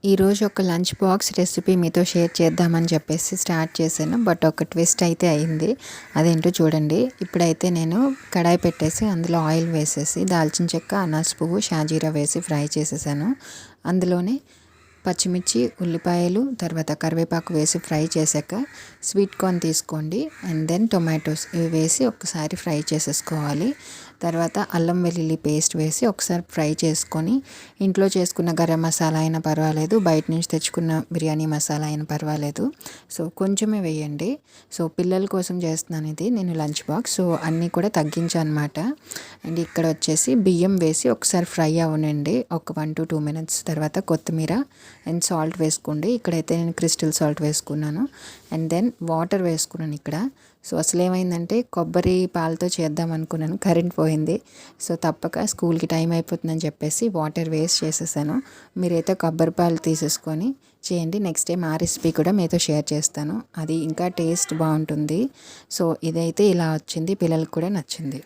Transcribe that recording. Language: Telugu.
ఈరోజు ఒక లంచ్ బాక్స్ రెసిపీ మీతో షేర్ చేద్దామని చెప్పేసి స్టార్ట్ చేశాను. బట్ ఒక ట్విస్ట్ అయితే అయింది. అదేంటో చూడండి. ఇప్పుడైతే నేను కడాయి పెట్టేసి అందులో ఆయిల్ వేసేసి దాల్చిన చెక్క, అనాస పువ్వు, షాజీరా వేసి ఫ్రై చేసేసాను. అందులోనే పచ్చిమిర్చి, ఉల్లిపాయలు, తర్వాత కరివేపాకు వేసి ఫ్రై చేశాక స్వీట్ కార్న్ తీసుకోండి. అండ్ దెన్ టొమాటోస్ ఇవి వేసి ఒకసారి ఫ్రై చేసేసుకోవాలి. తర్వాత అల్లం వెల్లుల్లి పేస్ట్ వేసి ఒకసారి ఫ్రై చేసుకొని ఇంట్లో చేసుకున్న గరం మసాలా అయినా పర్వాలేదు, బయట నుంచి తెచ్చుకున్న బిర్యానీ మసాలా అయినా పర్వాలేదు. సో కొంచెమే వేయండి. సో పిల్లల కోసం చేస్తున్నాను ఇది నేను లంచ్ బాక్స్. సో అన్నీ కూడా తగ్గించాను అనమాట. అండ్ ఇక్కడ వచ్చేసి బియ్యం వేసి ఒకసారి ఫ్రై అవనండి ఒక 1 to 2 minutes. తర్వాత కొత్తిమీర అండ్ సాల్ట్ వేసుకోండి. ఇక్కడైతే నేను క్రిస్టల్ సాల్ట్ వేసుకున్నాను. అండ్ దెన్ వాటర్ వేసుకున్నాను ఇక్కడ. సో అసలు ఏమైందంటే కొబ్బరి పాలతో చేద్దాం అనుకున్నాను, కరెంట్ పోయింది. సో తప్పక స్కూల్కి టైం అయిపోతుందని చెప్పేసి వాటర్ వేస్ట్ చేసేసాను. మీరైతే కొబ్బరి పాలు తీసేసుకొని చేయండి. నెక్స్ట్ టైం ఆ రెసిపీ కూడా మీతో షేర్ చేస్తాను. అది ఇంకా టేస్ట్ బాగుంటుంది. సో ఇదైతే ఇలా వచ్చింది, పిల్లలకు కూడా నచ్చింది.